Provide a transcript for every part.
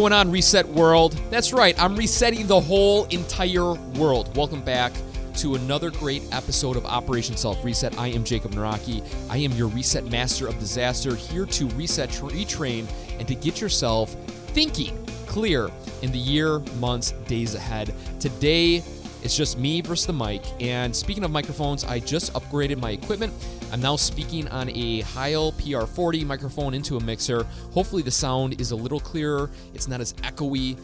going on, Reset World? That's right, I'm resetting the whole entire world. Welcome back to another great episode of Operation Self Reset. I am Jacob Naraki. I am your reset master of disaster, here to reset, retrain, and to get yourself thinking clear in the year, months, days ahead. Today, it's just me versus the mic. And speaking of microphones, I just upgraded my equipment. I'm now speaking on a Heil PR40 microphone into a mixer. Hopefully the sound is a little clearer. It's not as echoey.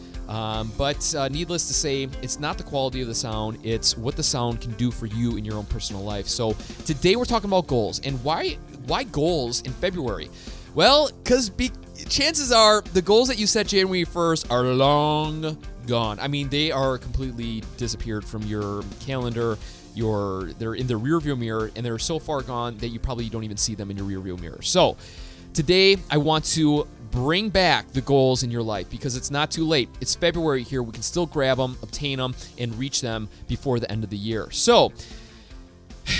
But needless to say, it's not the quality of the sound. It's what the sound can do for you in your own personal life. So today we're talking about goals. And why goals in February? Well, because chances are the goals that you set January 1st are long gone. I mean, they are completely disappeared from your calendar. They're in the rearview mirror, and they're so far gone that you probably don't even see them in your rearview mirror. So today I want to bring back the goals in your life because it's not too late. It's February here. We can still grab them, obtain them, and reach them before the end of the year. So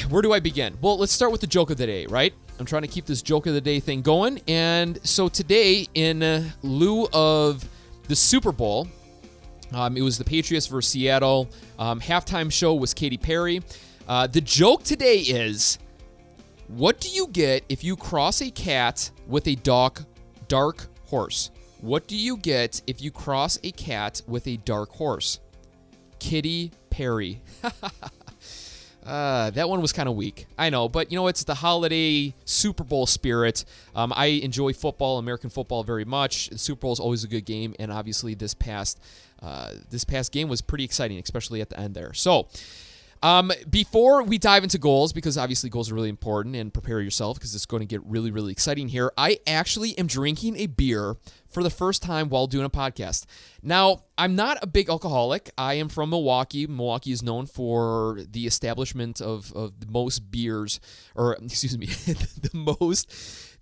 where do I begin? Well, let's start with the joke of the day, right? I'm trying to keep this joke of the day thing going. And so today, in lieu of the Super Bowl, it was the Patriots versus Seattle. Halftime show was Katy Perry. The joke today is, what do you get if you cross a cat with a dark horse? What do you get if you cross a cat with a dark horse? Katy Perry. That one was kind of weak. I know, but you know, it's the holiday Super Bowl spirit. I enjoy football, American football, very much. The Super Bowl is always a good game, and obviously this past game was pretty exciting, especially at the end there. So, before we dive into goals, because obviously goals are really important, and prepare yourself because it's going to get really, really exciting here, I actually am drinking a beer for the first time while doing a podcast. Now, I'm not a big alcoholic. I am from Milwaukee. Milwaukee is known for the establishment of the most beers, or excuse me,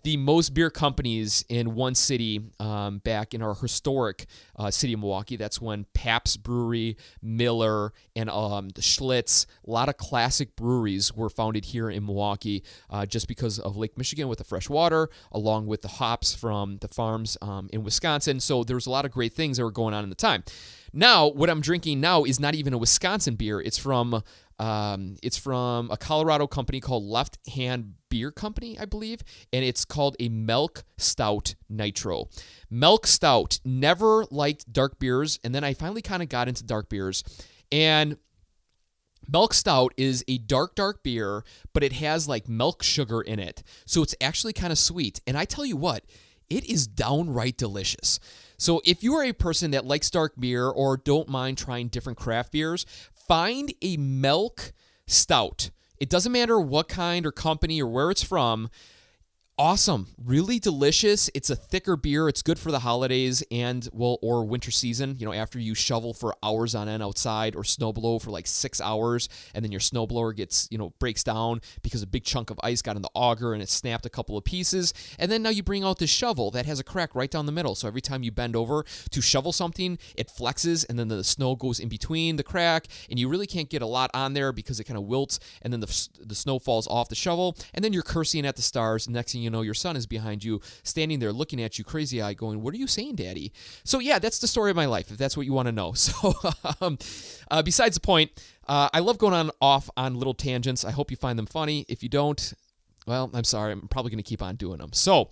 the most beer companies in one city back in our historic city of Milwaukee. That's when Pabst Brewery, Miller, and the Schlitz, a lot of classic breweries were founded here in Milwaukee just because of Lake Michigan with the fresh water, along with the hops from the farms in Wisconsin. So there was a lot of great things that were going on in the time. Now, what I'm drinking now is not even a Wisconsin beer. It's from a Colorado company called Left Hand Beer Company, I believe, and it's called a Milk Stout Nitro. Milk Stout, never liked dark beers, and then I finally kind of got into dark beers, and Milk Stout is a dark beer, but it has like milk sugar in it, so it's actually kind of sweet, and I tell you what, it is downright delicious. So if you are a person that likes dark beer or don't mind trying different craft beers, find a Milk Stout. It doesn't matter what kind or company or where it's from. Awesome. Really delicious. It's a thicker beer. It's good for the holidays or winter season, after you shovel for hours on end outside or snowblow for like 6 hours, and then your snowblower gets, breaks down because a big chunk of ice got in the auger and it snapped a couple of pieces. And then now you bring out this shovel that has a crack right down the middle. So every time you bend over to shovel something, it flexes and then the snow goes in between the crack, and you really can't get a lot on there because it kind of wilts, and then the snow falls off the shovel, and then you're cursing at the stars. Next thing you know, your son is behind you, standing there looking at you crazy-eyed going, "What are you saying, Daddy?" So yeah, that's the story of my life, if that's what you want to know. So besides the point, I love going off on little tangents. I hope you find them funny. If you don't, well, I'm sorry. I'm probably going to keep on doing them. So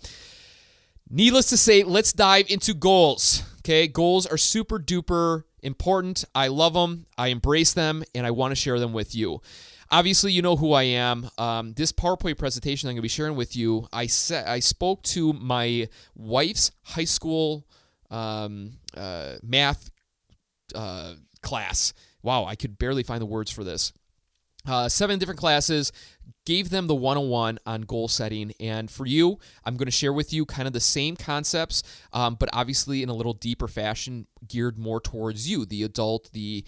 needless to say, let's dive into goals. Okay, goals are super duper important. I love them. I embrace them, and I want to share them with you. Obviously, you know who I am. This PowerPoint presentation I'm going to be sharing with you, I spoke to my wife's high school math class. Wow, I could barely find the words for this. 7 different classes, gave them the 101 on goal setting. And for you, I'm going to share with you kind of the same concepts, but obviously in a little deeper fashion, geared more towards you, the adult, the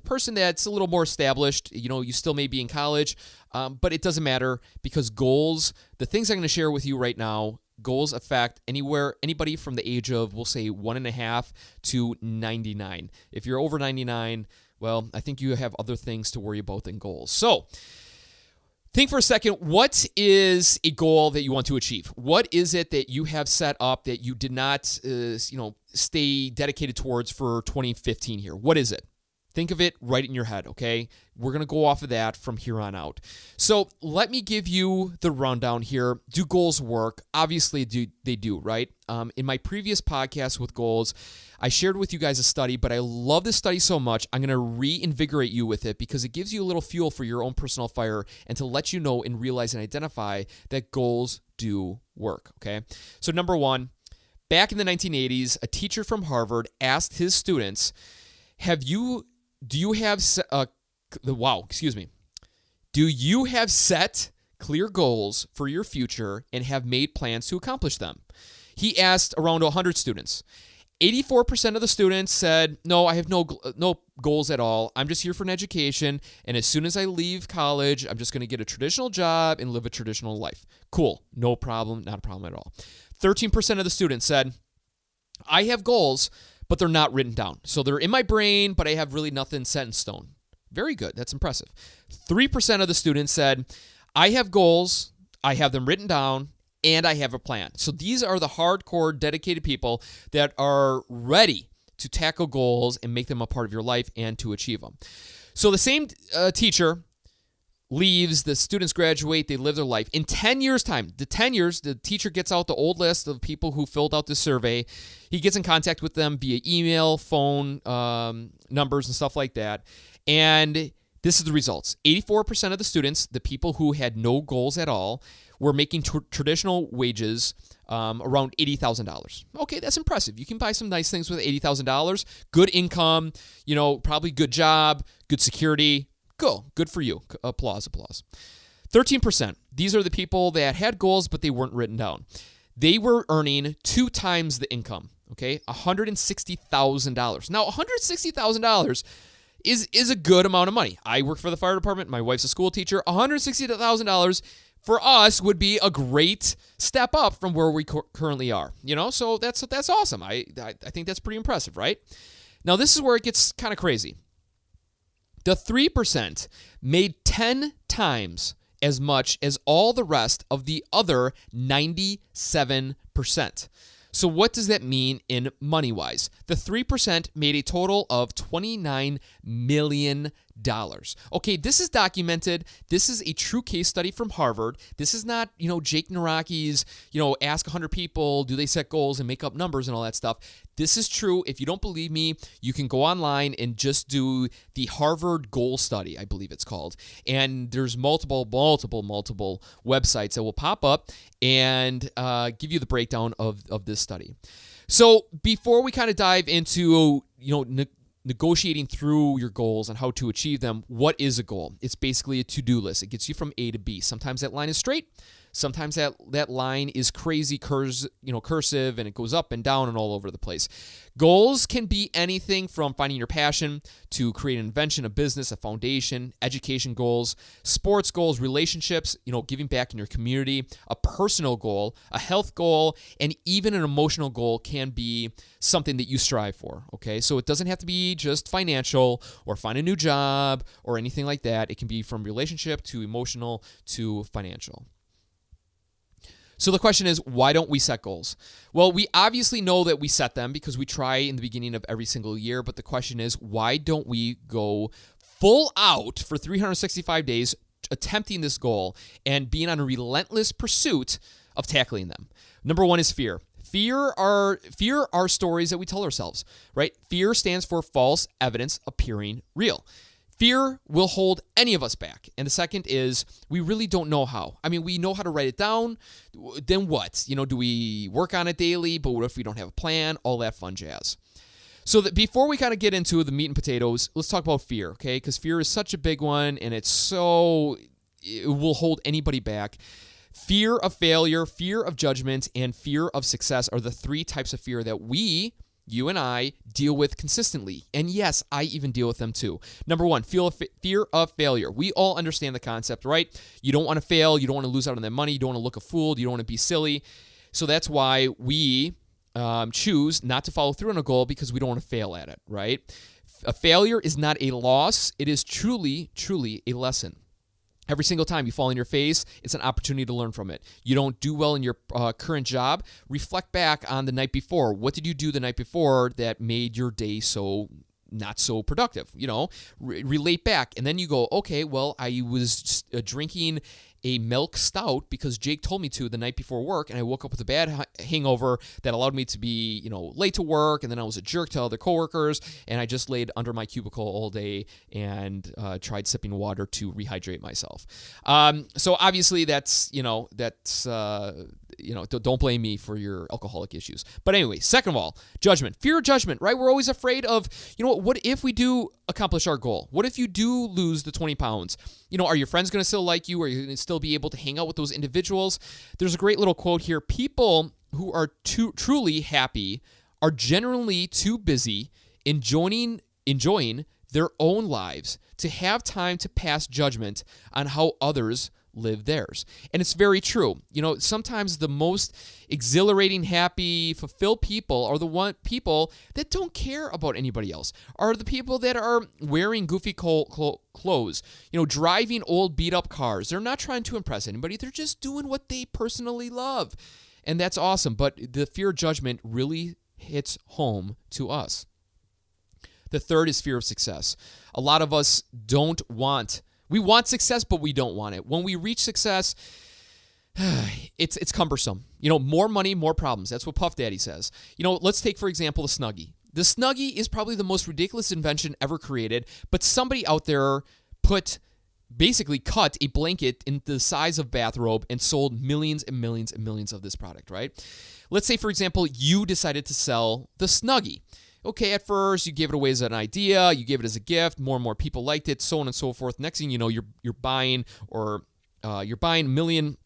person that's a little more established. You still may be in college, but it doesn't matter, because goals, the things I'm going to share with you right now, goals affect anybody from the age of, we'll say, 1.5 to 99. If you're over 99, well, I think you have other things to worry about than goals. So Think for a second, what is a goal that you want to achieve? What is it that you have set up that you did not, stay dedicated towards for 2015 here? What is it? Think of it right in your head, okay? We're going to go off of that from here on out. So let me give you the rundown here. Do goals work? Obviously, they do, right? In my previous podcast with goals, I shared with you guys a study, but I love this study so much, I'm going to reinvigorate you with it because it gives you a little fuel for your own personal fire and to let you know and realize and identify that goals do work, okay? So number one, back in the 1980s, a teacher from Harvard asked his students, do you have set clear goals for your future and have made plans to accomplish them? He asked around 100 students. 84% of the students said, no, I have no goals at all. I'm just here for an education, and as soon as I leave college, I'm just going to get a traditional job and live a traditional life. Cool. No problem. Not a problem at all. 13% of the students said, I have goals, but they're not written down. So they're in my brain, but I have really nothing set in stone. Very good. That's impressive. 3% of the students said, I have goals, I have them written down, and I have a plan. So these are the hardcore, dedicated people that are ready to tackle goals and make them a part of your life and to achieve them. So the same teacher leaves, the students graduate, they live their life. In 10 years' time, the teacher gets out the old list of people who filled out this survey. He gets in contact with them via email, phone, numbers, and stuff like that. And this is the results. 84% of the students, the people who had no goals at all, were making traditional wages around $80,000. Okay, that's impressive. You can buy some nice things with $80,000. Good income, probably good job, good security. Cool. Good for you. Applause. 13%. These are the people that had goals, but they weren't written down. They were earning 2 times the income. Okay, $160,000. Now, $160,000 is a good amount of money. I work for the fire department. My wife's a school teacher. $160,000 for us would be a great step up from where we currently are. So that's awesome. I think that's pretty impressive, right? Now, this is where it gets kind of crazy. The 3% made 10 times as much as all the rest of the other 97%. So what does that mean in money-wise? The 3% made a total of $29 million. Okay, this is documented. This is a true case study from Harvard. This is not, Jake Naraki's, ask 100 people, do they set goals and make up numbers and all that stuff. This is true. If you don't believe me, you can go online and just do the Harvard Goal Study, I believe it's called. And there's multiple websites that will pop up and give you the breakdown of this study. So before we kind of dive into, negotiating through your goals and how to achieve them, what is a goal? It's basically a to-do list. It gets you from A to B. Sometimes that line is straight. Sometimes that line is crazy cursive, and it goes up and down and all over the place. Goals can be anything from finding your passion to create an invention, a business, a foundation, education goals, sports goals, relationships, giving back in your community, a personal goal, a health goal, and even an emotional goal can be something that you strive for, okay? So it doesn't have to be just financial or find a new job or anything like that. It can be from relationship to emotional to financial. So the question is, why don't we set goals? Well, we obviously know that we set them because we try in the beginning of every single year, but the question is, why don't we go full out for 365 days attempting this goal and being on a relentless pursuit of tackling them? Number one is fear. Fear are stories that we tell ourselves, right? Fear stands for false evidence appearing real. Fear will hold any of us back. And the second is we really don't know how. I mean, we know how to write it down. Then what? Do we work on it daily? But what if we don't have a plan? All that fun jazz. So that before we kind of get into the meat and potatoes, let's talk about fear, okay? Because fear is such a big one, and it will hold anybody back. Fear of failure, fear of judgment, and fear of success are the 3 types of fear that you and I deal with consistently. And yes, I even deal with them too. Number one, fear of failure. We all understand the concept, right? You don't want to fail. You don't want to lose out on that money. You don't want to look a fool. You don't want to be silly. So that's why we choose not to follow through on a goal, because we don't want to fail at it, right? A failure is not a loss. It is truly, truly a lesson. Every single time you fall on your face, it's an opportunity to learn from it. You don't do well in your current job, reflect back on the night before. What did you do the night before that made your day so not so productive? Relate back. And then you go, okay, well, I was drinking a milk stout because Jake told me to the night before work, and I woke up with a bad hangover that allowed me to be, late to work, and then I was a jerk to other coworkers, and I just laid under my cubicle all day and tried sipping water to rehydrate myself. So obviously don't blame me for your alcoholic issues. But anyway, second of all, judgment, fear of judgment, right? We're always afraid of, what if we do accomplish our goal? What if you do lose the 20 pounds? Are your friends going to still like you? Are you going to still be able to hang out with those individuals? There's a great little quote here. People who are truly happy are generally too busy enjoying their own lives to have time to pass judgment on how others live theirs. And it's very true. Sometimes the most exhilarating, happy, fulfilled people are the people that don't care about anybody else, are the people that are wearing goofy clothes, driving old beat up cars. They're not trying to impress anybody. They're just doing what they personally love. And that's awesome. But the fear of judgment really hits home to us. The third is fear of success. A lot of us we want success, but we don't want it. When we reach success, it's cumbersome. More money, more problems. That's what Puff Daddy says. Let's take, for example, the Snuggie. The Snuggie is probably the most ridiculous invention ever created, but somebody out there basically cut a blanket in the size of bathrobe and sold millions and millions and millions of this product, right? Let's say, for example, you decided to sell the Snuggie. Okay, at first you gave it away as an idea, you gave it as a gift, more and more people liked it, so on and so forth. Next thing you know, you're buying a million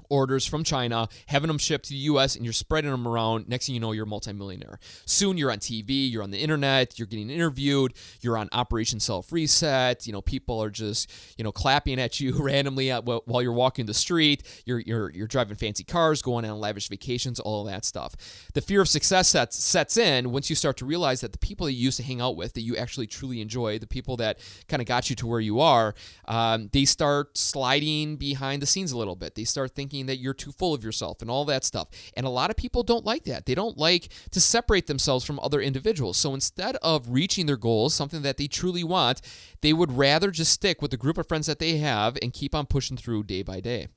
orders from China, having them shipped to the U.S., and you're spreading them around. Next thing you know, you're a multimillionaire. Soon you're on TV, you're on the internet, you're getting interviewed, you're on Operation Self Reset. People are just clapping at you randomly while you're walking the street. You're driving fancy cars, going on lavish vacations, all of that stuff. The fear of success sets in once you start to realize that the people that you used to hang out with, that you actually truly enjoy, the people that kind of got you to where you are, they start sliding behind the scenes a little bit. They start thinking that you're too full of yourself and all that stuff. And a lot of people don't like that. They don't like to separate themselves from other individuals. So instead of reaching their goals, something that they truly want, they would rather just stick with the group of friends that they have and keep on pushing through day by day.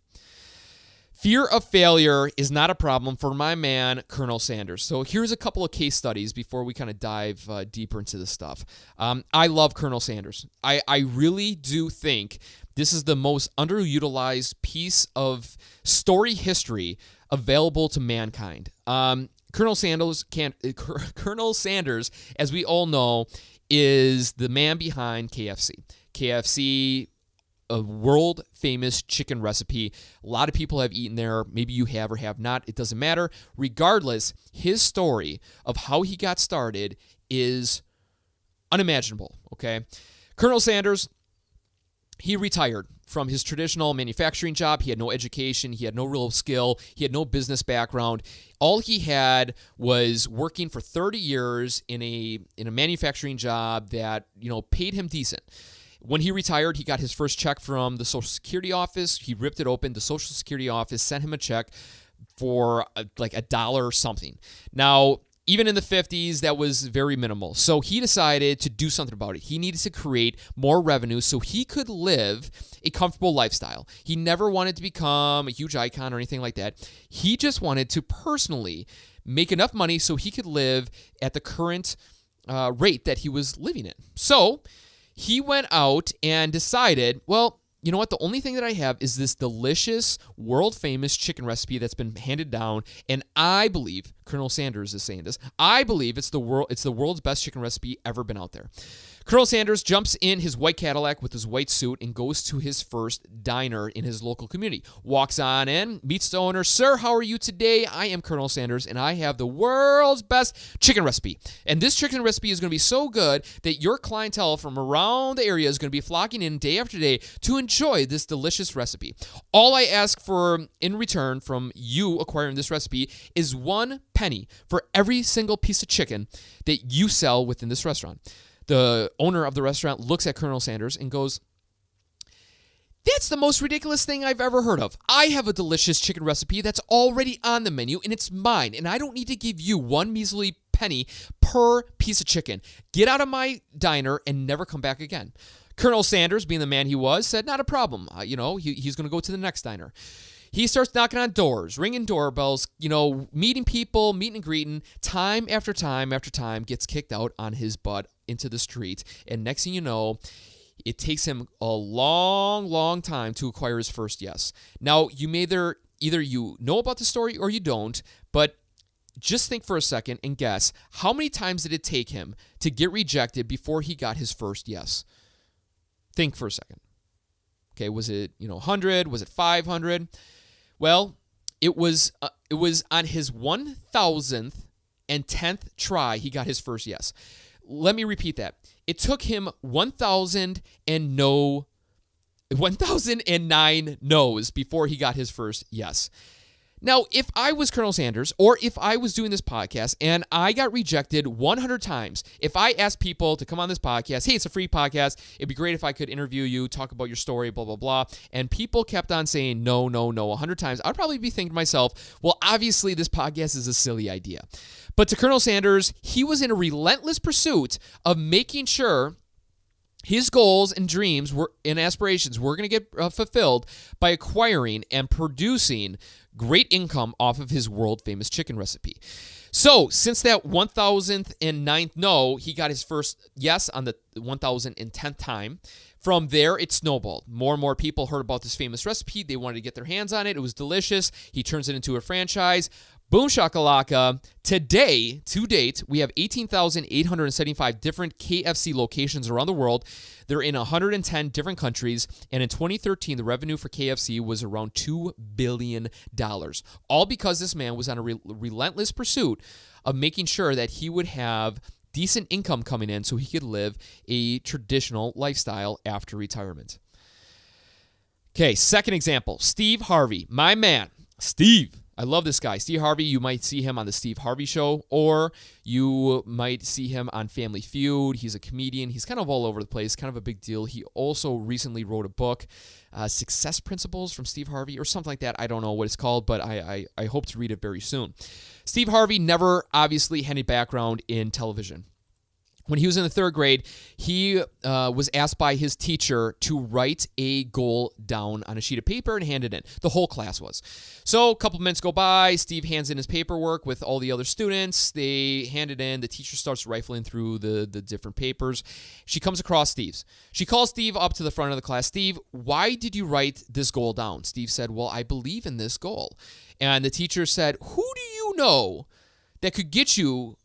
Fear of failure is not a problem for my man, Colonel Sanders. So here's a couple of case studies before we kind of dive deeper into this stuff. I love Colonel Sanders. I really do think this is the most underutilized piece of story history available to mankind. Colonel Sanders, as we all know, is the man behind KFC. KFC, a world-famous chicken recipe. A lot of people have eaten there. Maybe you have or have not. It doesn't matter. Regardless, his story of how he got started is unimaginable, okay? Colonel Sanders, he retired from his traditional manufacturing job. He had no education. He had no real skill. He had no business background. All he had was working for 30 years in a manufacturing job that, paid him decent. When he retired, he got his first check from the Social Security office. He ripped it open. The Social Security office sent him a check for like $1 or something. Now, even in the 50s, that was very minimal. So he decided to do something about it. He needed to create more revenue so he could live a comfortable lifestyle. He never wanted to become a huge icon or anything like that. He just wanted to personally make enough money so he could live at the current rate that he was living in. So he went out and decided, well, you know what? The only thing that I have is this delicious, world-famous chicken recipe that's been handed down, and I believe, Colonel Sanders is saying this, I believe it's the world's best chicken recipe ever been out there. Colonel Sanders jumps in his white Cadillac with his white suit and goes to his first diner in his local community. Walks on in, meets the owner. Sir, how are you today? I am Colonel Sanders, and I have the world's best chicken recipe. And this chicken recipe is going to be so good that your clientele from around the area is going to be flocking in day after day to enjoy this delicious recipe. All I ask for in return from you acquiring this recipe is 1 penny for every single piece of chicken that you sell within this restaurant. The owner of the restaurant looks at Colonel Sanders and goes, That's the most ridiculous thing I've ever heard of. I have a delicious chicken recipe that's already on the menu, and it's mine, and I don't need to give you one measly penny per piece of chicken. Get out of my diner and never come back again. Colonel Sanders, being the man he was, said, not a problem. He's going to go to the next diner. He starts knocking on doors, ringing doorbells, meeting people, meeting and greeting. Time after time after time, gets kicked out on his butt into the street. And next thing you know, it takes him a long, long time to acquire his first yes. Now, you may either you know about the story or you don't, but just think for a second and guess, how many times did it take him to get rejected before he got his first yes? Think for a second. Okay, was it 100? Was it 500? Well, it was on his 1,010th try he got his first yes. Let me repeat that. It took him 1,009 no's before he got his first yes. Now, if I was Colonel Sanders, or if I was doing this podcast and I got rejected 100 times, if I asked people to come on this podcast, hey, it's a free podcast, it'd be great if I could interview you, talk about your story, blah, blah, blah, and people kept on saying no, no, no 100 times, I'd probably be thinking to myself, well, obviously this podcast is a silly idea. But to Colonel Sanders, he was in a relentless pursuit of making sure his goals and dreams and aspirations were going to get fulfilled by acquiring and producing great income off of his world-famous chicken recipe. So, since that 1,009th no, he got his first yes on the 1,010th time. From there, it snowballed. More and more people heard about this famous recipe. They wanted to get their hands on it. It was delicious. He turns it into a franchise. Boom shakalaka. Today, to date, we have 18,875 different KFC locations around the world. They're in 110 different countries. And in 2013, the revenue for KFC was around $2 billion. All because this man was on a relentless pursuit of making sure that he would have decent income coming in so he could live a traditional lifestyle after retirement. Okay, second example, Steve Harvey, my man, Steve. I love this guy. Steve Harvey, you might see him on the Steve Harvey Show, or you might see him on Family Feud. He's a comedian. He's kind of all over the place, kind of a big deal. He also recently wrote a book, Success Principles from Steve Harvey, or something like that. I don't know what it's called, but I hope to read it very soon. Steve Harvey never obviously had any background in television. When he was in the third grade, he was asked by his teacher to write a goal down on a sheet of paper and hand it in. The whole class was. So a couple minutes go by. Steve hands in his paperwork with all the other students. They hand it in. The teacher starts rifling through the different papers. She comes across Steve's. She calls Steve up to the front of the class. Steve, why did you write this goal down? Steve said, well, I believe in this goal. And the teacher said, who do you know that could get you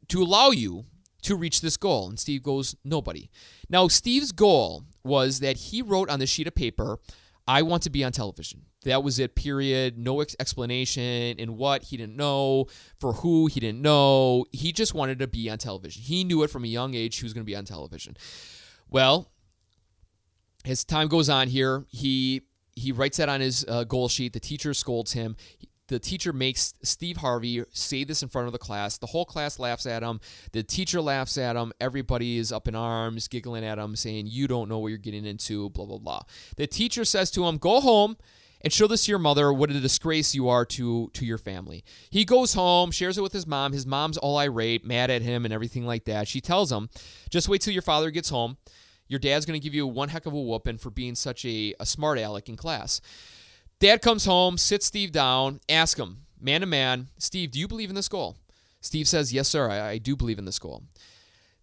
to allow you to reach this goal? And Steve goes, nobody. Now, Steve's goal was that he wrote on the sheet of paper, I want to be on television. That was it, period. No explanation in what, he didn't know. For who, he didn't know. He just wanted to be on television. He knew it from a young age he was going to be on television. Well, as time goes on here, he writes that on his goal sheet. The teacher scolds him. The teacher makes Steve Harvey say this in front of the class. The whole class laughs at him. The teacher laughs at him. Everybody is up in arms, giggling at him, saying, you don't know what you're getting into, blah, blah, blah. The teacher says to him, go home and show this to your mother, what a disgrace you are to your family. He goes home, shares it with his mom. His mom's all irate, mad at him and everything like that. She tells him, just wait till your father gets home. Your dad's going to give you one heck of a whooping for being such a smart aleck in class. Dad comes home, sits Steve down, asks him, man to man, Steve, do you believe in this goal? Steve says, yes, sir, I do believe in this goal.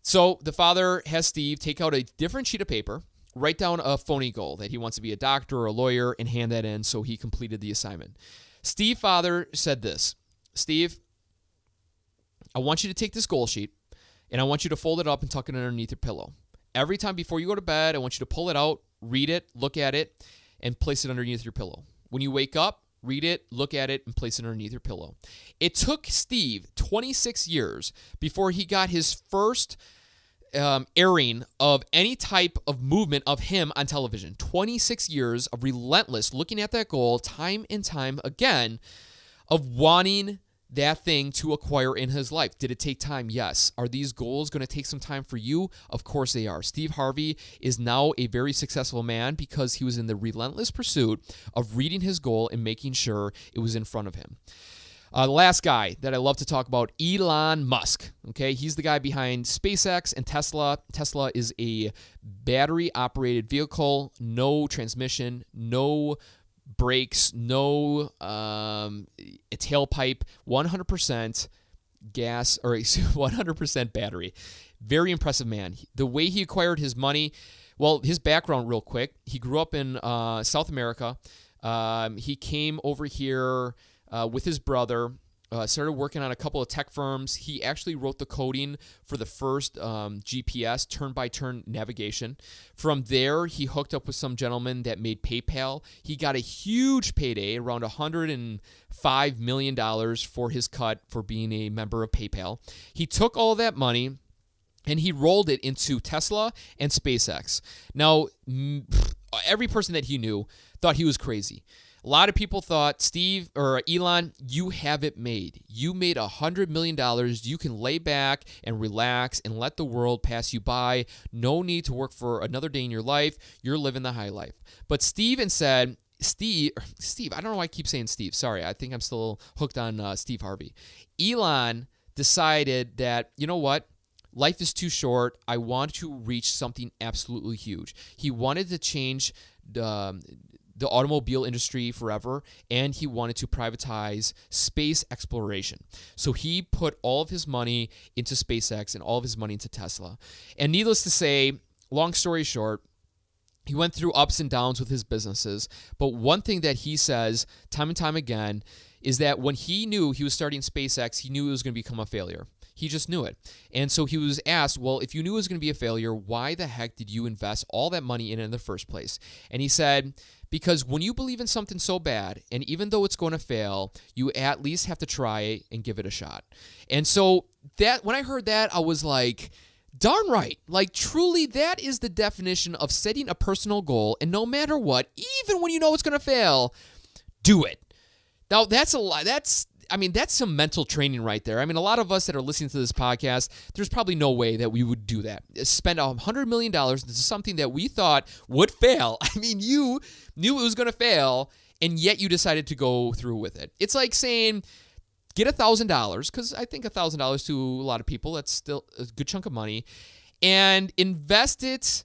So the father has Steve take out a different sheet of paper, write down a phony goal that he wants to be a doctor or a lawyer, and hand that in so he completed the assignment. Steve's father said this, Steve, I want you to take this goal sheet, and I want you to fold it up and tuck it underneath your pillow. Every time before you go to bed, I want you to pull it out, read it, look at it, and place it underneath your pillow. When you wake up, read it, look at it, and place it underneath your pillow. It took Steve 26 years before he got his first airing of any type of movement of him on television. 26 years of relentless looking at that goal time and time again of wanting that thing to acquire in his life. Did it take time? Yes. Are these goals going to take some time for you? Of course they are. Steve Harvey is now a very successful man because he was in the relentless pursuit of reading his goal and making sure it was in front of him. The last guy that I love to talk about, Elon Musk. Okay, he's the guy behind SpaceX and Tesla. Tesla is a battery-operated vehicle, no transmission, no brakes, no a tailpipe, 100% gas, or 100% battery. Very impressive man. The way he acquired his money, well, his background real quick. He grew up in South America. He came over here with his brother, started working on a couple of tech firms. He actually wrote the coding for the first GPS, turn-by-turn navigation. From there, he hooked up with some gentleman that made PayPal. He got a huge payday, around $105 million for his cut for being a member of PayPal. He took all that money and he rolled it into Tesla and SpaceX. Now, every person that he knew thought he was crazy. A lot of people thought, Steve or Elon, you have it made. You made $100 million. You can lay back and relax and let the world pass you by. No need to work for another day in your life. You're living the high life. But Steve, I don't know why I keep saying Steve. Sorry, I think I'm still hooked on Steve Harvey. Elon decided that, you know what? Life is too short. I want to reach something absolutely huge. He wanted to change the automobile industry forever, and he wanted to privatize space exploration. So he put all of his money into SpaceX and all of his money into Tesla. And needless to say, long story short, he went through ups and downs with his businesses. But one thing that he says time and time again is that when he knew he was starting SpaceX, he knew it was going to become a failure. He just knew it. And so he was asked, well, if you knew it was going to be a failure, why the heck did you invest all that money in the first place? And he said, because when you believe in something so bad, and even though it's going to fail, you at least have to try it and give it a shot. And so that when I heard that, I was like, darn right. Like, truly, that is the definition of setting a personal goal. And no matter what, even when you know it's going to fail, do it. Now, that's a lot. That's some mental training right there. I mean, a lot of us that are listening to this podcast, there's probably no way that we would do that. Spend $100 million into something that we thought would fail. I mean, you knew it was going to fail, and yet you decided to go through with it. It's like saying, get $1,000, because I think $1,000 to a lot of people, that's still a good chunk of money, and invest it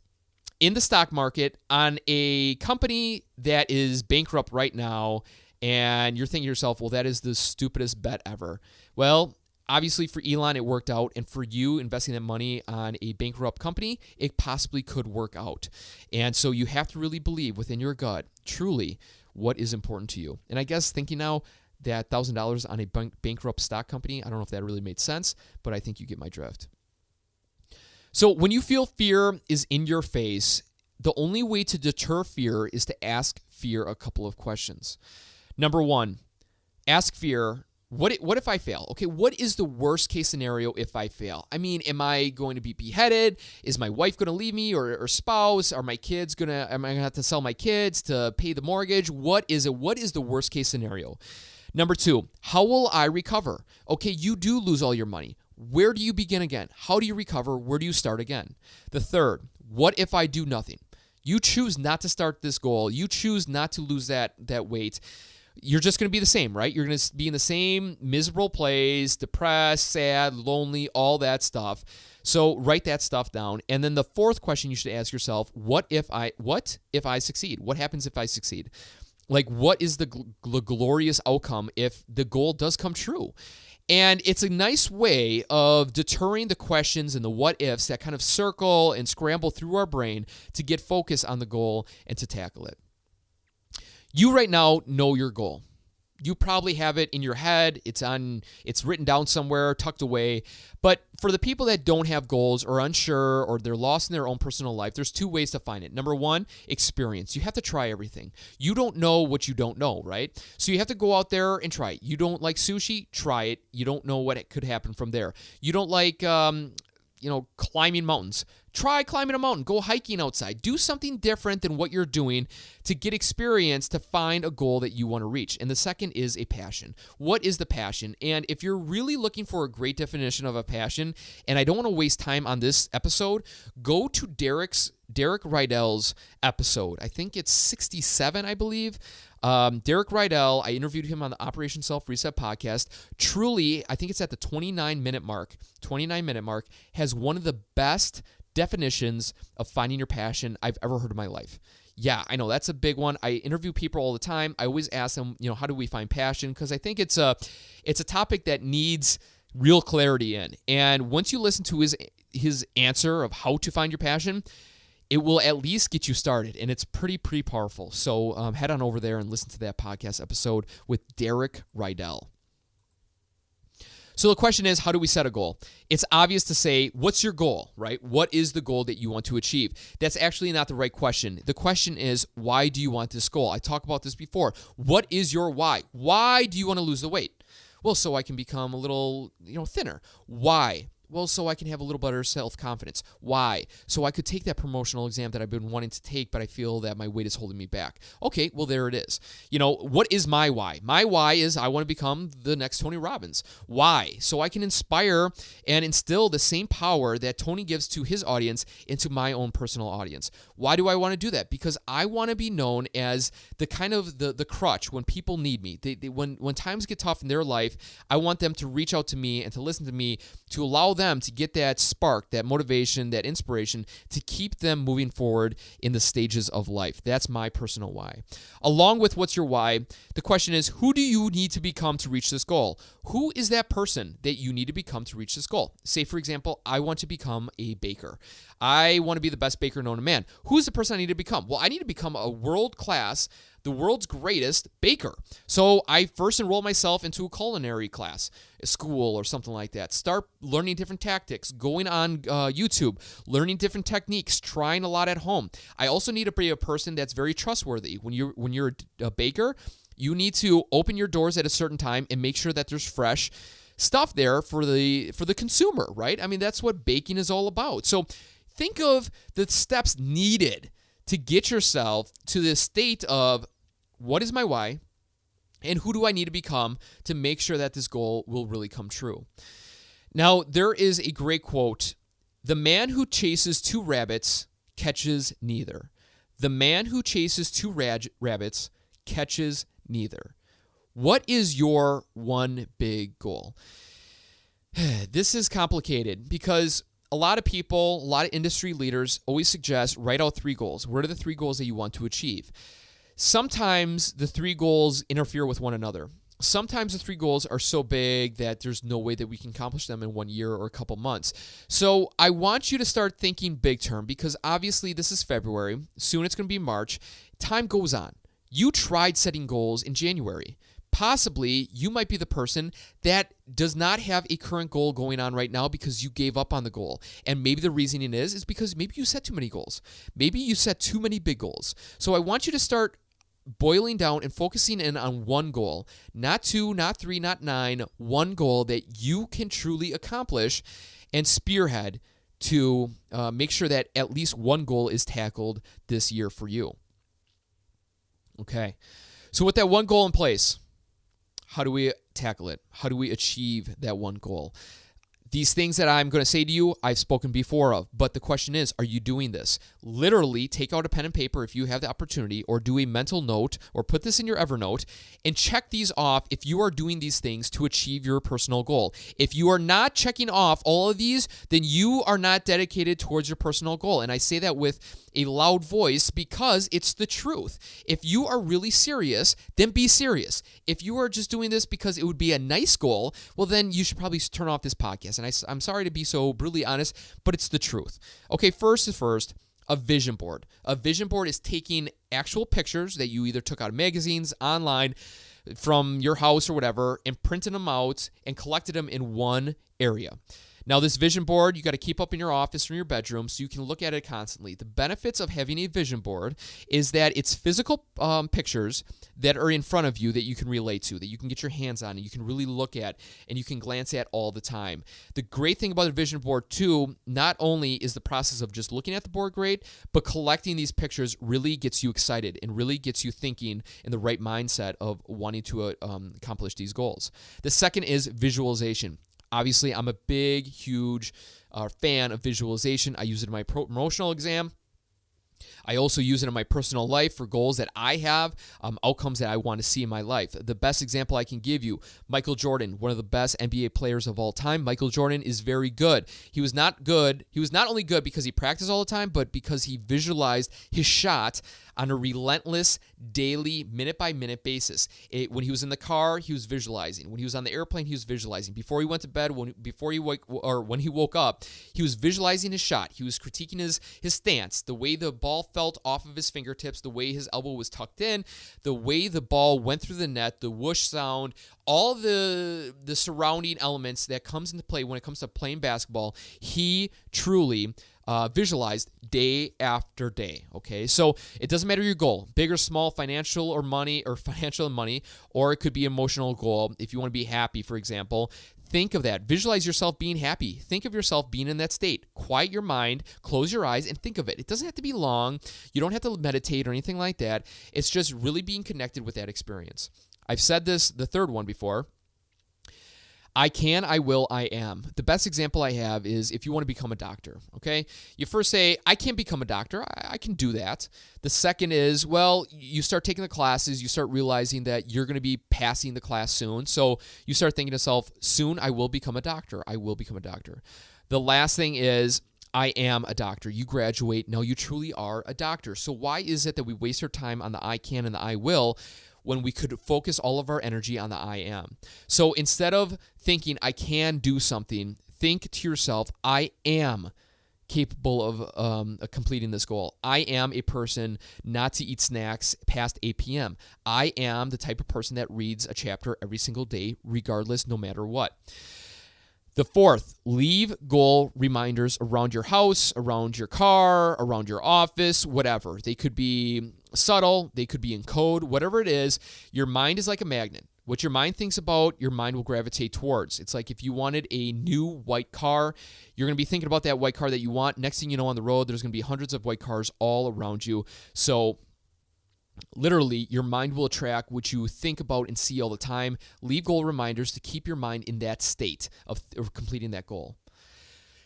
in the stock market on a company that is bankrupt right now. And you're thinking to yourself, well, that is the stupidest bet ever. Well, obviously for Elon, it worked out. And for you investing that money on a bankrupt company, it possibly could work out. And so you have to really believe within your gut, truly, what is important to you. And I guess thinking now that $1,000 on a bankrupt stock company, I don't know if that really made sense, but I think you get my drift. So when you feel fear is in your face, the only way to deter fear is to ask fear a couple of questions. Number one, ask fear, what if I fail? Okay, what is the worst case scenario if I fail? I mean, am I going to be beheaded? Is my wife going to leave me or spouse? Am I going to have to sell my kids to pay the mortgage? What is it? What is the worst case scenario? Number two, how will I recover? Okay, you do lose all your money. Where do you begin again? How do you recover? Where do you start again? The third, what if I do nothing? You choose not to start this goal. You choose not to lose that weight. You're just going to be the same, right? You're going to be in the same miserable place, depressed, sad, lonely, all that stuff. So write that stuff down. And then the fourth question you should ask yourself, what if I succeed? What happens if I succeed? Like, what is the glorious outcome if the goal does come true? And it's a nice way of deterring the questions and the what ifs that kind of circle and scramble through our brain to get focus on the goal and to tackle it. You right now know your goal. You probably have it in your head. It's written down somewhere, tucked away. But for the people that don't have goals or unsure or they're lost in their own personal life, there's two ways to find it. Number one, experience. You have to try everything. You don't know what you don't know, right? So you have to go out there and try it. You don't like sushi? Try it. You don't know what could happen from there. You don't like climbing mountains? Try climbing a mountain, go hiking outside, do something different than what you're doing to get experience to find a goal that you want to reach. And the second is a passion. What is the passion? And if you're really looking for a great definition of a passion, and I don't want to waste time on this episode, go to Derek Rydell's episode. I think it's 67, I believe. Derek Rydell, I interviewed him on the Operation Self Reset podcast. Truly, I think it's at the 29-minute mark, has one of the best definitions of finding your passion I've ever heard in my life. Yeah, I know that's a big one. I interview people all the time. I always ask them, how do we find passion? Because I think it's a topic that needs real clarity in. And once you listen to his answer of how to find your passion, it will at least get you started, and it's pretty powerful. So head on over there and listen to that podcast episode with Derek Rydell. So the question is, how do we set a goal? It's obvious to say, what's your goal, right? What is the goal that you want to achieve? That's actually not the right question. The question is, why do you want this goal? I talked about this before. What is your why? Why do you want to lose the weight? Well, so I can become a little, thinner. Why? Well, so I can have a little better self-confidence. Why? So I could take that promotional exam that I've been wanting to take, but I feel that my weight is holding me back. Okay, well, there it is. What is my why? My why is I want to become the next Tony Robbins. Why? So I can inspire and instill the same power that Tony gives to his audience into my own personal audience. Why do I want to do that? Because I want to be known as the kind of the crutch when people need me. When times get tough in their life, I want them to reach out to me and to listen to me, to allow them to get that spark, that motivation, that inspiration to keep them moving forward in the stages of life. That's my personal why. Along with what's your why, the question is, who do you need to become to reach this goal? Who is that person that you need to become to reach this goal? Say, for example, I want to become a baker. I want to be the best baker known to man. Who's the person I need to become? Well, I need to become a world-class, the world's greatest baker. So I first enroll myself into a culinary class, a school or something like that. Start learning different tactics, going on YouTube, learning different techniques, trying a lot at home. I also need to be a person that's very trustworthy. When you're a baker, you need to open your doors at a certain time and make sure that there's fresh stuff there for the consumer, right? I mean, that's what baking is all about. So think of the steps needed to get yourself to the state of what is my why and who do I need to become to make sure that this goal will really come true. Now, there is a great quote. The man who chases two rabbits catches neither. The man who chases two rabbits catches neither. What is your one big goal? This is complicated because a lot of people, a lot of industry leaders always suggest write out 3 goals. What are the 3 goals that you want to achieve? Sometimes the 3 goals interfere with one another. Sometimes the 3 goals are so big that there's no way that we can accomplish them in 1 year or a couple months. So I want you to start thinking big term because obviously this is February. Soon it's going to be March. Time goes on. You tried setting goals in January. Possibly you might be the person that does not have a current goal going on right now because you gave up on the goal. And maybe the reasoning is because maybe you set too many goals. Maybe you set too many big goals. So I want you to start boiling down and focusing in on one goal, not 2, not 3, not 9, one goal that you can truly accomplish and spearhead to make sure that at least one goal is tackled this year for you. Okay. So with that one goal in place, how do we tackle it? How do we achieve that one goal? These things that I'm going to say to you, I've spoken before of, but the question is, are you doing this? Literally, take out a pen and paper if you have the opportunity, or do a mental note, or put this in your Evernote, and check these off if you are doing these things to achieve your personal goal. If you are not checking off all of these, then you are not dedicated towards your personal goal. And I say that with a loud voice because it's the truth. If you are really serious, then be serious. If you are just doing this because it would be a nice goal, well, then you should probably turn off this podcast. And I'm sorry to be so brutally honest, but it's the truth. Okay, first, a vision board. A vision board is taking actual pictures that you either took out of magazines, online, from your house or whatever, and printed them out and collected them in one area. Now, this vision board, you got to keep up in your office or in your bedroom so you can look at it constantly. The benefits of having a vision board is that it's physical pictures that are in front of you that you can relate to, that you can get your hands on, and you can really look at, and you can glance at all the time. The great thing about a vision board, too, not only is the process of just looking at the board great, but collecting these pictures really gets you excited and really gets you thinking in the right mindset of wanting to accomplish these goals. The second is visualization. Obviously, I'm a big, huge fan of visualization. I use it in my promotional exam. I also use it in my personal life for goals that I have, outcomes that I want to see in my life. The best example I can give you, Michael Jordan, one of the best NBA players of all time. Michael Jordan is very good. He was not only good because he practiced all the time, but because he visualized his shot on a relentless, daily, minute-by-minute basis. When he was in the car, he was visualizing. When he was on the airplane, he was visualizing. Before he went to bed, when he woke up, he was visualizing his shot. He was critiquing his stance, the way the ball felt off of his fingertips, the way his elbow was tucked in, the way the ball went through the net, the whoosh sound, all the surrounding elements that comes into play when it comes to playing basketball. He truly visualized day after day. Okay, so it doesn't matter your goal, big or small, financial and money, or it could be emotional goal. If you want to be happy, for example, think of that. Visualize yourself being happy. Think of yourself being in that state. Quiet your mind, close your eyes, and think of it. It doesn't have to be long. You don't have to meditate or anything like that. It's just really being connected with that experience. I've said this, the third one, before. I can, I will, I am. The best example I have is if you want to become a doctor, okay? You first say, I can't become a doctor. I can do that. The second is, well, you start taking the classes. You start realizing that you're going to be passing the class soon. So you start thinking to yourself, soon I will become a doctor. I will become a doctor. The last thing is, I am a doctor. You graduate. Now you truly are a doctor. So why is it that we waste our time on the I can and the I will when we could focus all of our energy on the I am? So instead of thinking I can do something, think to yourself, I am capable of completing this goal. I am a person not to eat snacks past 8 p.m. I am the type of person that reads a chapter every single day, regardless, no matter what. The fourth, leave goal reminders around your house, around your car, around your office, whatever. They could be subtle, they could be in code, whatever it is. Your mind is like a magnet. What your mind thinks about, your mind will gravitate towards. It's like if you wanted a new white car, you're going to be thinking about that white car that you want. Next thing you know, on the road, there's going to be hundreds of white cars all around you. So literally, your mind will attract what you think about and see all the time. Leave goal reminders to keep your mind in that state of completing that goal.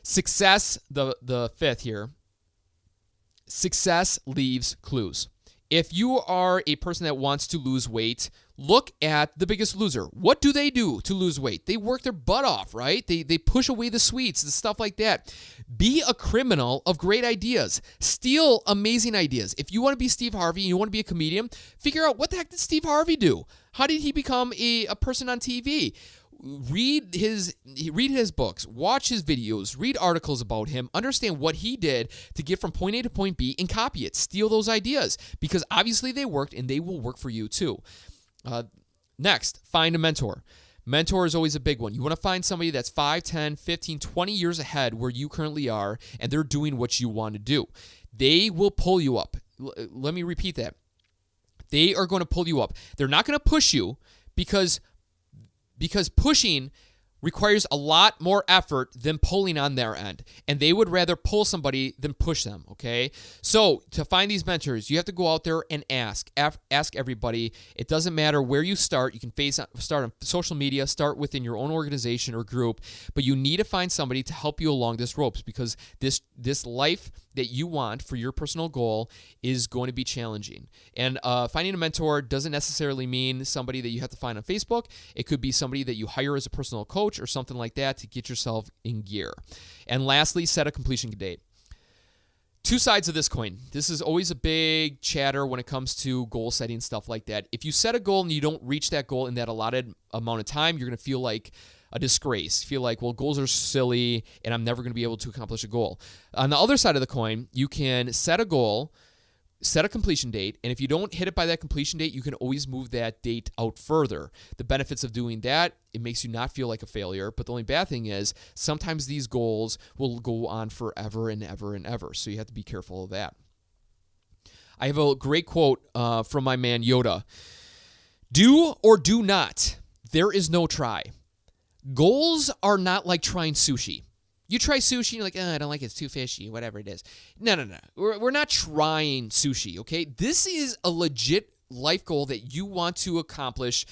Success, the fifth here. Success leaves clues. If you are a person that wants to lose weight, look at The Biggest Loser. What do they do to lose weight? They work their butt off, right? They push away the sweets and stuff like that. Be a criminal of great ideas. Steal amazing ideas. If you want to be Steve Harvey and you want to be a comedian, figure out what the heck did Steve Harvey do? How did he become a person on TV? Read his books, watch his videos, read articles about him, understand what he did to get from point A to point B, and copy it. Steal those ideas because obviously they worked and they will work for you too. Next, find a mentor. Mentor is always a big one. You want to find somebody that's 5, 10, 15, 20 years ahead where you currently are, and they're doing what you want to do. They will pull you up. Let me repeat that. They are going to pull you up. They're not going to push you because pushing requires a lot more effort than pulling on their end. And they would rather pull somebody than push them, okay? So to find these mentors, you have to go out there and ask everybody. It doesn't matter where you start. You can start on social media, start within your own organization or group, but you need to find somebody to help you along this ropes because this life that you want for your personal goal is going to be challenging. And finding a mentor doesn't necessarily mean somebody that you have to find on Facebook. It could be somebody that you hire as a personal coach or something like that to get yourself in gear. And lastly, set a completion date. Two sides of this coin. This is always a big chatter when it comes to goal setting, stuff like that. If you set a goal and you don't reach that goal in that allotted amount of time, you're going to feel like a disgrace. Feel like, well, goals are silly and I'm never going to be able to accomplish a goal. On the other side of the coin, you can set a goal, set a completion date, and if you don't hit it by that completion date, you can always move that date out further. The benefits of doing that, it makes you not feel like a failure, but the only bad thing is sometimes these goals will go on forever and ever and ever, so you have to be careful of that. I have a great quote from my man Yoda. Do or do not. There is no try. Goals are not like trying sushi. You try sushi, and you're like, I don't like it, it's too fishy, whatever it is. No. We're not trying sushi, okay? This is a legit life goal that you want to accomplish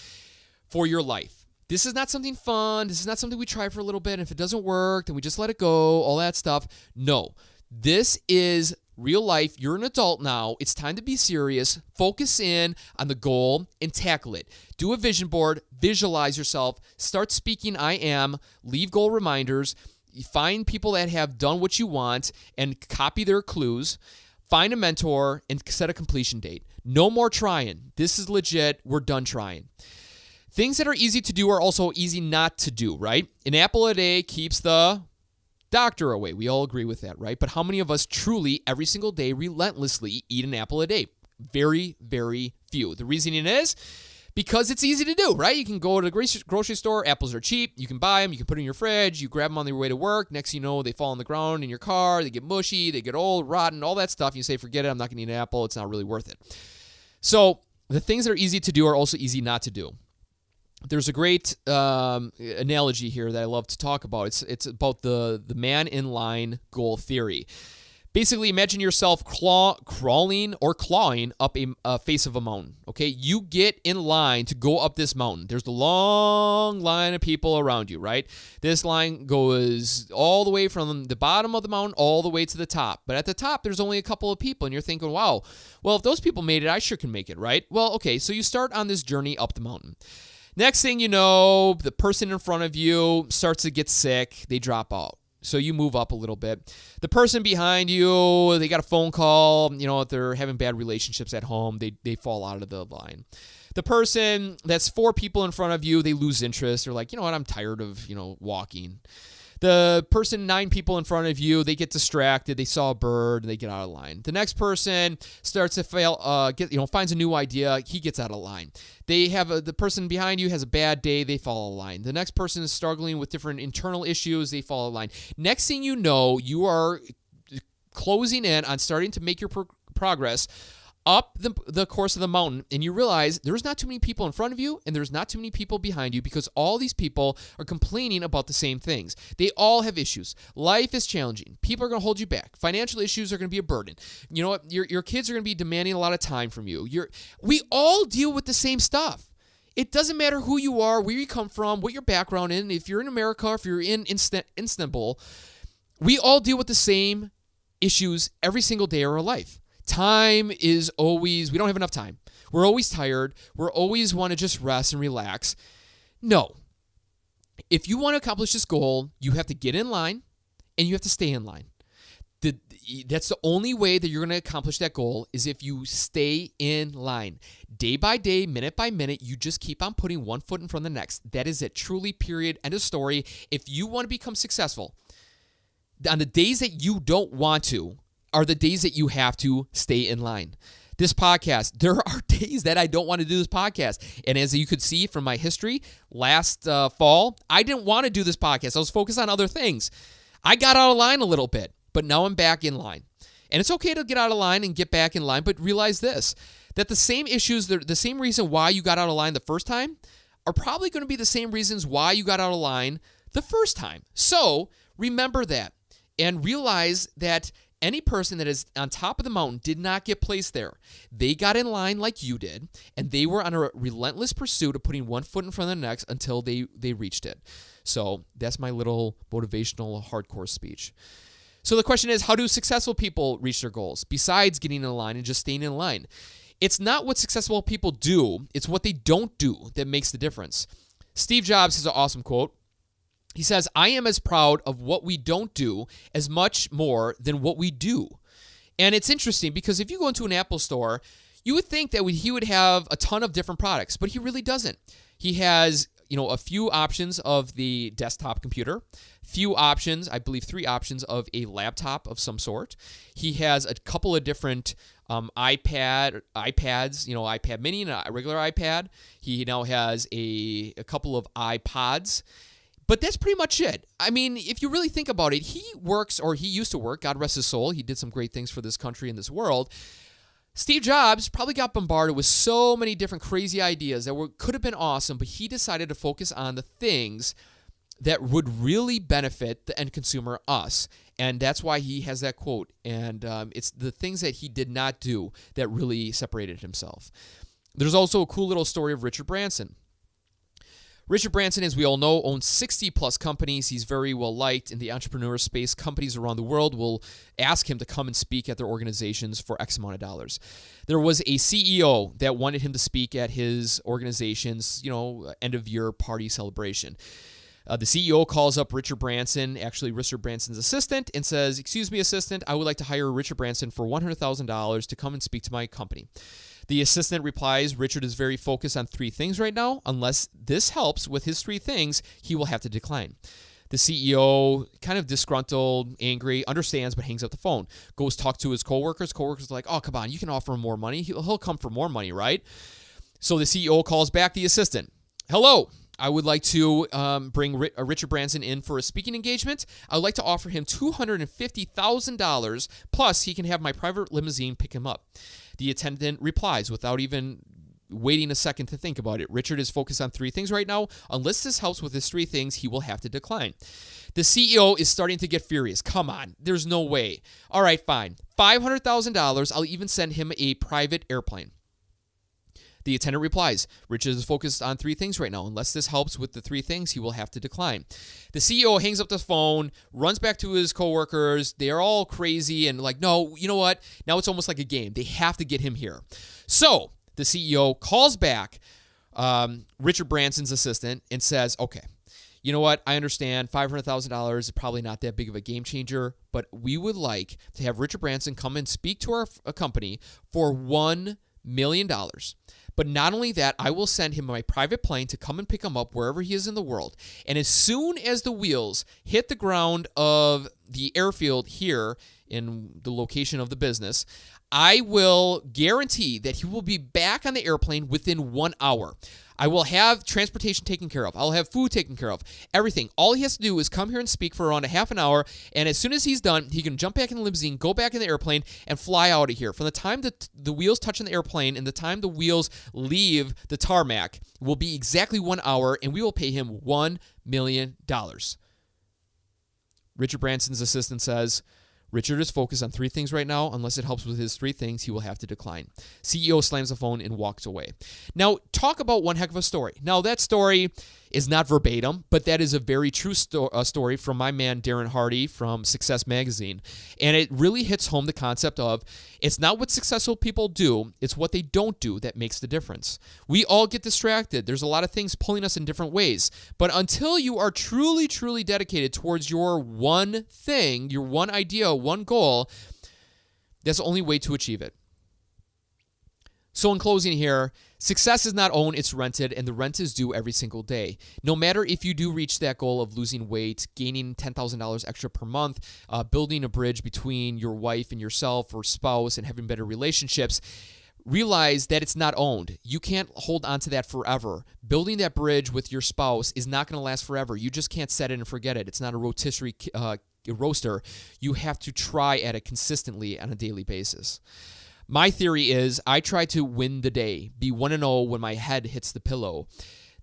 for your life. This is not something fun. This is not something we try for a little bit, and if it doesn't work, then we just let it go, all that stuff. No. This is real life. You're an adult now. It's time to be serious. Focus in on the goal and tackle it. Do a vision board. Visualize yourself. Start speaking I am. Leave goal reminders. Find people that have done what you want and copy their clues. Find a mentor and set a completion date. No more trying. This is legit. We're done trying. Things that are easy to do are also easy not to do, right? An apple a day keeps the doctor away. We all agree with that, right? But how many of us truly, every single day, relentlessly eat an apple a day? Very, very few. The reasoning is because it's easy to do, right? You can go to the grocery store. Apples are cheap. You can buy them. You can put them in your fridge. You grab them on your way to work. Next thing you know, they fall on the ground in your car. They get mushy. They get old, rotten, all that stuff. You say, forget it. I'm not going to eat an apple. It's not really worth it. So the things that are easy to do are also easy not to do. There's a great analogy here that I love to talk about. It's about the man in line goal theory. Basically, imagine yourself crawling or clawing up a face of a mountain. Okay, you get in line to go up this mountain. There's the long line of people around you, right? This line goes all the way from the bottom of the mountain all the way to the top. But at the top, there's only a couple of people, and you're thinking, wow, well, if those people made it, I sure can make it, right? Well, okay, so you start on this journey up the mountain. Next thing you know, the person in front of you starts to get sick. They drop out. So you move up a little bit. The person behind you, they got a phone call. You know, if they're having bad relationships at home, they fall out of the line. The person that's 4 people in front of you, they lose interest. They're like, you know what, I'm tired of, walking. The person 9 people in front of you, they get distracted. They saw a bird, and they get out of line. The next person starts to finds a new idea. He gets out of line. The person behind you has a bad day. They fall out of line. The next person is struggling with different internal issues. They fall out of line. Next thing you know, you are closing in on starting to make your progress up the course of the mountain, and you realize there's not too many people in front of you and there's not too many people behind you because all these people are complaining about the same things. They all have issues. Life is challenging. People are going to hold you back. Financial issues are going to be a burden. You know what? Your kids are going to be demanding a lot of time from you. We all deal with the same stuff. It doesn't matter who you are, where you come from, what your background is. If you're in America, or if you're in Istanbul, we all deal with the same issues every single day of our life. Time is always, we don't have enough time. We're always tired. We're always want to just rest and relax. No. If you want to accomplish this goal, you have to get in line and you have to stay in line. That's the only way that you're going to accomplish that goal is if you stay in line. Day by day, minute by minute, you just keep on putting one foot in front of the next. That is it. Truly, period. End of story. If you want to become successful, on the days that you don't want to, are the days that you have to stay in line. This podcast, there are days that I don't want to do this podcast. And as you could see from my history, last fall, I didn't want to do this podcast. I was focused on other things. I got out of line a little bit, but now I'm back in line. And it's okay to get out of line and get back in line, but realize this, that the same issues, the same reason why you got out of line the first time are probably going to be the same reasons why you got out of line the first time. So remember that and realize that any person that is on top of the mountain did not get placed there. They got in line like you did, and they were on a relentless pursuit of putting one foot in front of the next until they reached it. So that's my little motivational hardcore speech. So the question is, how do successful people reach their goals besides getting in line and just staying in line? It's not what successful people do, it's what they don't do that makes the difference. Steve Jobs has an awesome quote. He says, I am as proud of what we don't do as much more than what we do. And it's interesting because if you go into an Apple store, you would think that he would have a ton of different products, but he really doesn't. He has, a few options of the desktop computer, few options, I believe 3 options of a laptop of some sort. He has a couple of different iPads, iPad mini and a regular iPad. He now has a couple of iPods. But that's pretty much it. I mean, if you really think about it, he used to work, God rest his soul. He did some great things for this country and this world. Steve Jobs probably got bombarded with so many different crazy ideas that could have been awesome, but he decided to focus on the things that would really benefit the end consumer, us. And that's why he has that quote. And it's the things that he did not do that really separated himself. There's also a cool little story of Richard Branson. Richard Branson, as we all know, owns 60-plus companies. He's very well liked in the entrepreneur space. Companies around the world will ask him to come and speak at their organizations for X amount of dollars. There was a CEO that wanted him to speak at his organization's, end-of-year party celebration. The CEO calls up Richard Branson, actually Richard Branson's assistant, and says, "Excuse me, assistant, I would like to hire Richard Branson for $100,000 to come and speak to my company." The assistant replies, "Richard is very focused on 3 things right now. Unless this helps with his 3 things, he will have to decline." The CEO, kind of disgruntled, angry, understands, but hangs up the phone. Goes talk to his coworkers. Coworkers are like, "Oh, come on, you can offer him more money. He'll come for more money, right?" So the CEO calls back the assistant. "Hello. I would like to bring Richard Branson in for a speaking engagement. I would like to offer him $250,000, plus he can have my private limousine pick him up." The attendant replies without even waiting a second to think about it. "Richard is focused on 3 things right now. Unless this helps with his 3 things, he will have to decline." The CEO is starting to get furious. "Come on, there's no way. All right, fine. $500,000. I'll even send him a private airplane." The attendant replies, "Richard is focused on 3 things right now. Unless this helps with the 3 things, he will have to decline." The CEO hangs up the phone, runs back to his coworkers. They are all crazy and like, "No, you know what? Now it's almost like a game. They have to get him here." So the CEO calls back Richard Branson's assistant and says, "Okay, you know what? I understand $500,000 is probably not that big of a game changer, but we would like to have Richard Branson come and speak to our company for $1 million. But not only that, I will send him my private plane to come and pick him up wherever he is in the world. And as soon as the wheels hit the ground of the airfield here in the location of the business, I will guarantee that he will be back on the airplane within 1 hour. I will have transportation taken care of. I'll have food taken care of. Everything. All he has to do is come here and speak for around a half an hour, and as soon as he's done, he can jump back in the limousine, go back in the airplane, and fly out of here. From the time that the wheels touch on the airplane and the time the wheels leave the tarmac will be exactly 1 hour, and we will pay him $1 million. Richard Branson's assistant says, "Richard is focused on 3 things right now. Unless it helps with his 3 things, he will have to decline." CEO slams the phone and walks away. Now, talk about one heck of a story. Now, that story is not verbatim, but that is a very true story from my man Darren Hardy from Success Magazine. And it really hits home the concept of it's not what successful people do, it's what they don't do that makes the difference. We all get distracted. There's a lot of things pulling us in different ways. But until you are truly, truly dedicated towards your one thing, your one idea, one goal, that's the only way to achieve it. So in closing here, success is not owned, it's rented, and the rent is due every single day. No matter if you do reach that goal of losing weight, gaining $10,000 extra per month, building a bridge between your wife and yourself or spouse and having better relationships, realize that it's not owned. You can't hold on to that forever. Building that bridge with your spouse is not going to last forever. You just can't set it and forget it. It's not a rotisserie roaster. You have to try at it consistently on a daily basis. My theory is I try to win the day, be 1-0 when my head hits the pillow.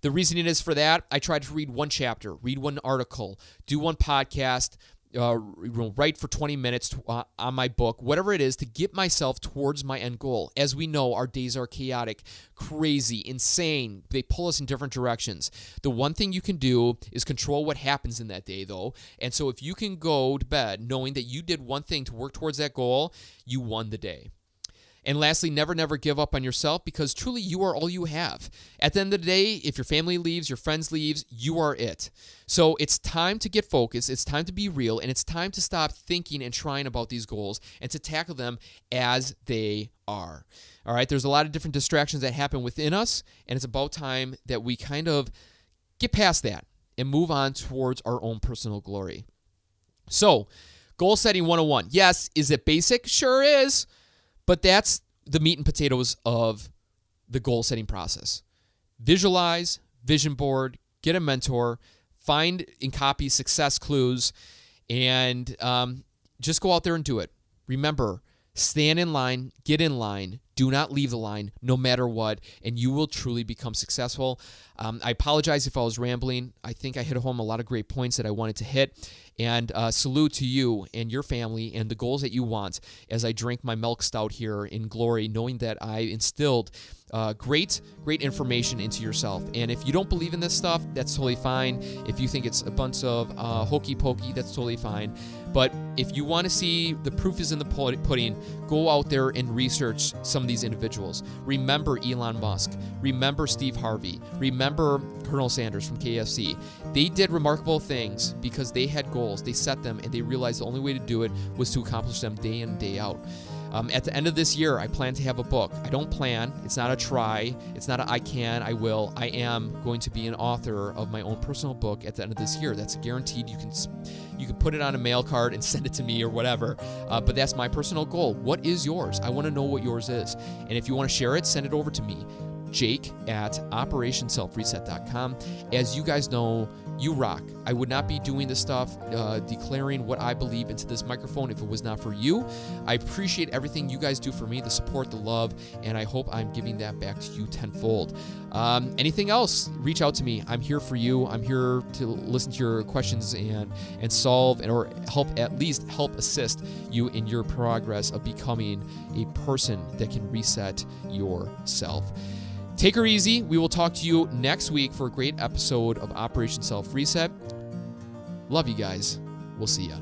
The reasoning is for that, I try to read 1 chapter, read 1 article, do 1 podcast, write for 20 minutes on my book, whatever it is, to get myself towards my end goal. As we know, our days are chaotic, crazy, insane. They pull us in different directions. The one thing you can do is control what happens in that day, though. And so if you can go to bed knowing that you did one thing to work towards that goal, you won the day. And lastly, never, never give up on yourself, because truly you are all you have. At the end of the day, if your family leaves, your friends leaves, you are it. So it's time to get focused, it's time to be real, and it's time to stop thinking and trying about these goals and to tackle them as they are. All right, there's a lot of different distractions that happen within us, and it's about time that we kind of get past that and move on towards our own personal glory. So, goal setting 101. Yes, is it basic? Sure is. But that's the meat and potatoes of the goal setting process. Visualize, vision board, get a mentor, find and copy success clues, and just go out there and do it. Remember, stand in line, get in line, do not leave the line no matter what, and you will truly become successful. I apologize if I was rambling. I think I hit home a lot of great points that I wanted to hit. And salute to you and your family and the goals that you want as I drink my milk stout here in glory, knowing that I instilled great information into yourself. And if you don't believe in this stuff, that's totally fine. If you think it's a bunch of hokey pokey, that's totally fine. But if you want to see the proof is in the pudding, go out there and research some of these individuals. Remember Elon Musk. Remember Steve Harvey. Remember Colonel Sanders from KFC. They did remarkable things because they had goals. They set them, and they realized the only way to do it was to accomplish them day in and day out. At the end of this year, I plan to have a book. I don't plan. It's not a try. It's not a I can, I will. I am going to be an author of my own personal book at the end of this year. That's guaranteed. You can put it on a mail card and send it to me or whatever. But that's my personal goal. What is yours? I want to know what yours is. And if you want to share it, send it over to me. Jake@OperationSelfReset.com. As you guys know, you rock. I would not be doing this stuff, declaring what I believe into this microphone if it was not for you. I appreciate everything you guys do for me, the support, the love, and I hope I'm giving that back to you tenfold. Anything else, reach out to me. I'm here for you. I'm here to listen to your questions and solve or at least help assist you in your progress of becoming a person that can reset yourself. Take her easy. We will talk to you next week for a great episode of Operation Self Reset. Love you guys. We'll see ya.